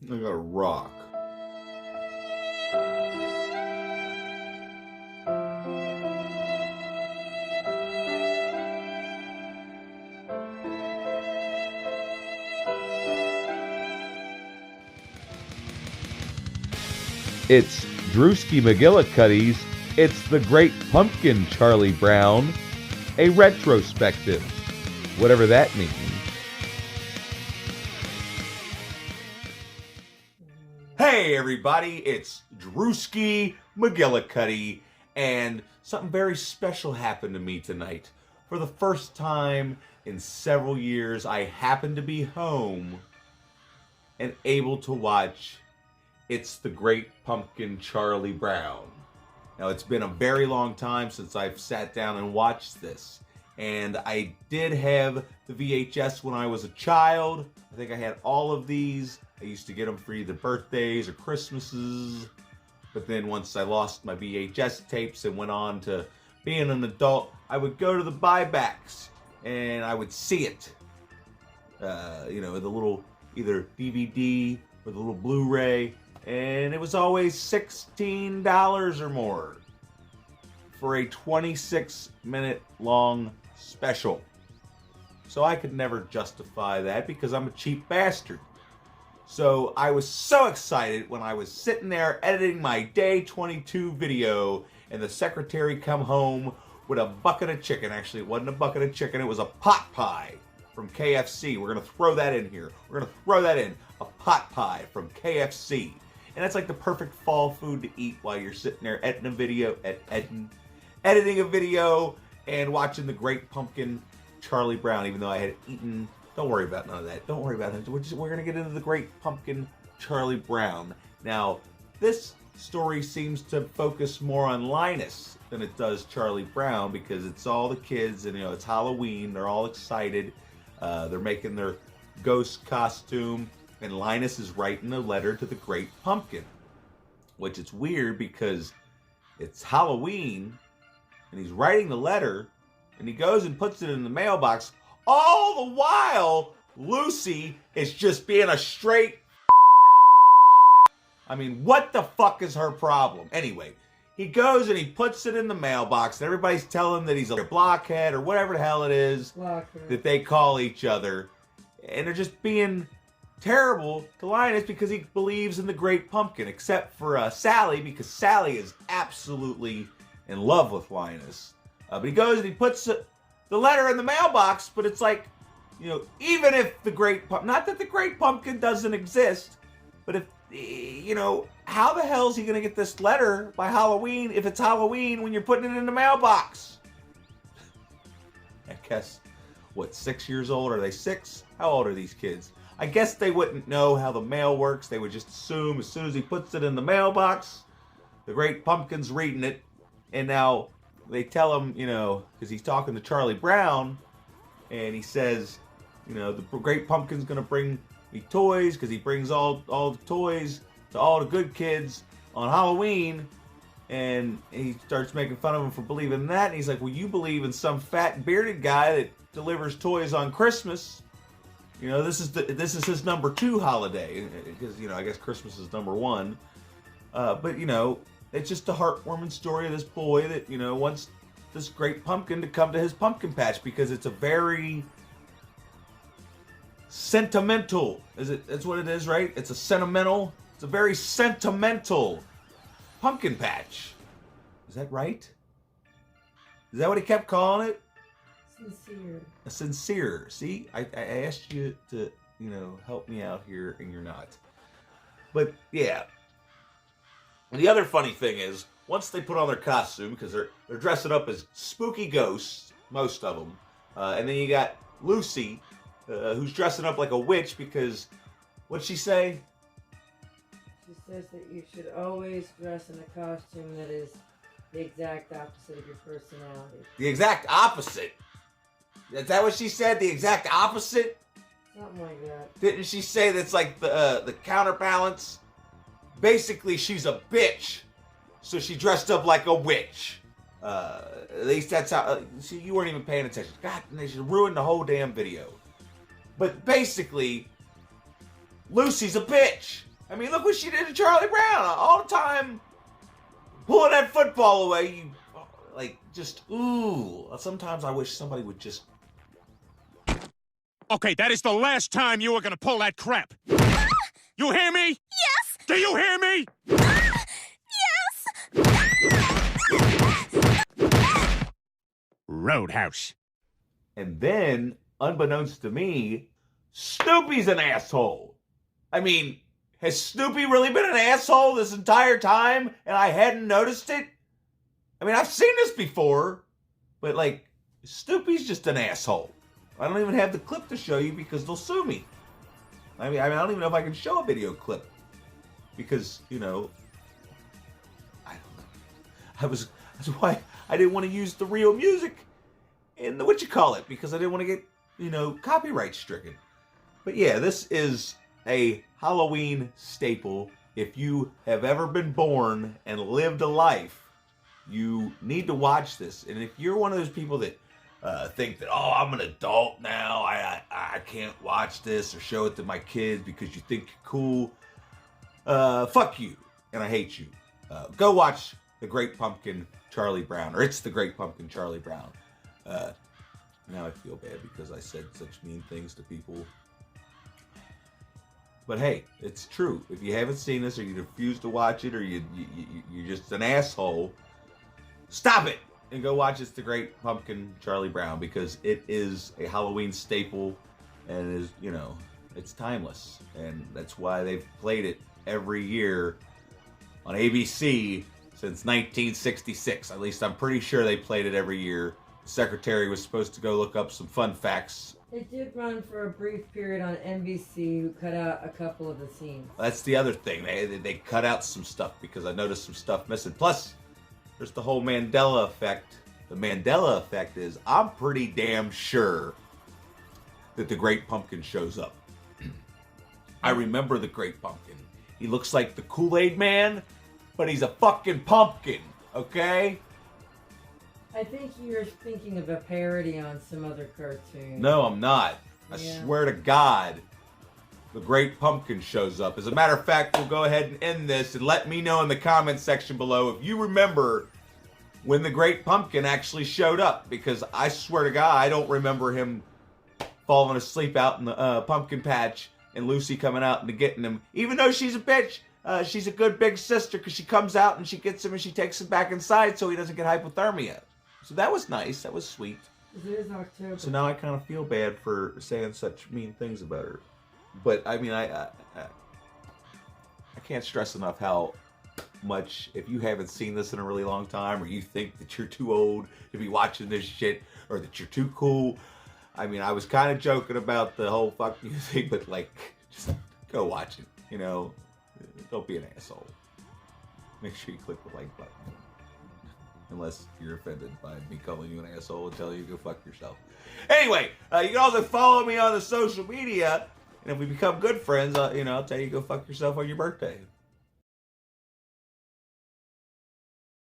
I got a rock. It's Drewski McGillicuddy's It's the Great Pumpkin, Charlie Brown, a retrospective, whatever that means. Hey everybody, it's Drewski McGillicuddy, and something very special happened to me tonight. For the first time in several years, I happened to be home and able to watch It's the Great Pumpkin, Charlie Brown. Now, it's been a very long time since I've sat down and watched this. And I did have the VHS when I was a child. I think I had all of these. I used to get them for either birthdays or Christmases. But then once I lost my VHS tapes and went on to being an adult, I would go to the buybacks and I would see it. The little either DVD or the little Blu-ray. And it was always $16 or more for a 26-minute long special. So I could never justify that because I'm a cheap bastard. So I was so excited when I was sitting there editing my day 22 video and the secretary come home with a bucket of chicken. Actually, it wasn't a bucket of chicken, it was a pot pie from KFC. We're going to throw that in here. We're going to throw that in. A pot pie from KFC. And that's like the perfect fall food to eat while you're sitting there editing a video and watching the Great Pumpkin, Charlie Brown, even though I had eaten. Don't worry about none of that. Don't worry about it. We're going to get into the Great Pumpkin, Charlie Brown. Now, this story seems to focus more on Linus than it does Charlie Brown because it's all the kids and, it's Halloween. They're all excited. They're making their ghost costume. And Linus is writing a letter to the Great Pumpkin, which it's weird because it's Halloween, and he's writing the letter, and he goes and puts it in the mailbox. All the while, Lucy is just being a straight. I mean, what the fuck is her problem? Anyway, he goes and he puts it in the mailbox, and everybody's telling him that he's a blockhead or whatever the hell it is that they call each other, and they're just being terrible to Linus because he believes in the Great Pumpkin, except for Sally, because Sally is absolutely in love with Linus. But he goes and he puts the letter in the mailbox, but it's like, even if the Great Pumpkin, not that the Great Pumpkin doesn't exist, but if, how the hell is he going to get this letter by Halloween if it's Halloween when you're putting it in the mailbox? I guess, 6 years old? Are they 6? How old are these kids? I guess they wouldn't know how the mail works. They would just assume as soon as he puts it in the mailbox, the Great Pumpkin's reading it. And now they tell him, because he's talking to Charlie Brown, and he says, the Great Pumpkin's going to bring me toys because he brings all the toys to all the good kids on Halloween. And he starts making fun of him for believing in that. And he's like, well, you believe in some fat bearded guy that delivers toys on Christmas. This is his number 2 holiday because I guess Christmas is number 1. But it's just a heartwarming story of this boy that wants this Great Pumpkin to come to his pumpkin patch because it's a very sentimental. That's what it is, right? It's a very sentimental pumpkin patch. Is that right? Is that what he kept calling it? Sincere. A sincere. See, I asked you to, help me out here, and you're not. But yeah. And the other funny thing is, once they put on their costume, because they're dressing up as spooky ghosts, most of them, and then you got Lucy, who's dressing up like a witch because, what'd she say? She says that you should always dress in a costume that is the exact opposite of your personality. The exact opposite? Is that what she said? The exact opposite? Something like that. Didn't she say that's like the counterbalance? Basically, she's a bitch, so she dressed up like a witch. At least that's how. See, you weren't even paying attention. God, they should ruin the whole damn video. But basically, Lucy's a bitch. I mean, look what she did to Charlie Brown. All the time, pulling that football away. You, like, just, ooh. Sometimes I wish somebody would just... Okay, that is the last time you are gonna pull that crap. You hear me? Yes! Do you hear me? Yes! Roadhouse. And then, unbeknownst to me, Snoopy's an asshole. I mean, has Snoopy really been an asshole this entire time and I hadn't noticed it? I mean, I've seen this before, but like, Snoopy's just an asshole. I don't even have the clip to show you because they'll sue me. I mean, I don't even know if I can show a video clip because, you know, I don't know. That's why I didn't want to use the real music in the whatchamacallit because I didn't want to get, you know, copyright stricken. But yeah, this is a Halloween staple. If you have ever been born and lived a life, you need to watch this. And if you're one of those people that think that, oh, I'm an adult now, I can't watch this or show it to my kids because you think you're cool, fuck you, and I hate you. Go watch The Great Pumpkin Charlie Brown, or It's the Great Pumpkin Charlie Brown. Now I feel bad because I said such mean things to people. But hey, it's true. If you haven't seen this, or you refuse to watch it, or you're just an asshole, stop it and go watch It's the Great Pumpkin Charlie Brown, because it is a Halloween staple and it is, you know, it's timeless. And that's why they've played it every year on ABC since 1966. At least I'm pretty sure they played it every year. The secretary was supposed to go look up some fun facts. It did run for a brief period on NBC, who cut out a couple of the scenes. That's the other thing. They cut out some stuff because I noticed some stuff missing. Plus, there's the whole Mandela effect. The Mandela effect is I'm pretty damn sure that the Great Pumpkin shows up. I remember the Great Pumpkin. He looks like the Kool-Aid Man, but he's a fucking pumpkin, okay? I think you're thinking of a parody on some other cartoon. No, I'm not. I Yeah. swear to God, the Great Pumpkin shows up. As a matter of fact, we'll go ahead and end this and let me know in the comments section below if you remember when the Great Pumpkin actually showed up, because I swear to God, I don't remember him falling asleep out in the pumpkin patch and Lucy coming out and getting him. Even though she's a bitch, she's a good big sister because she comes out and she gets him and she takes him back inside so he doesn't get hypothermia. So that was nice. That was sweet. It is October. So now I kind of feel bad for saying such mean things about her. But I mean, I can't stress enough how much, if you haven't seen this in a really long time, or you think that you're too old to be watching this shit, or that you're too cool. I mean, I was kind of joking about the whole fuck you thing, but like, just go watch it. You know, don't be an asshole. Make sure you click the like button. Unless you're offended by me calling you an asshole and telling you to go fuck yourself. Anyway, you can also follow me on the social media. And if we become good friends, you know, I'll tell you to go fuck yourself on your birthday.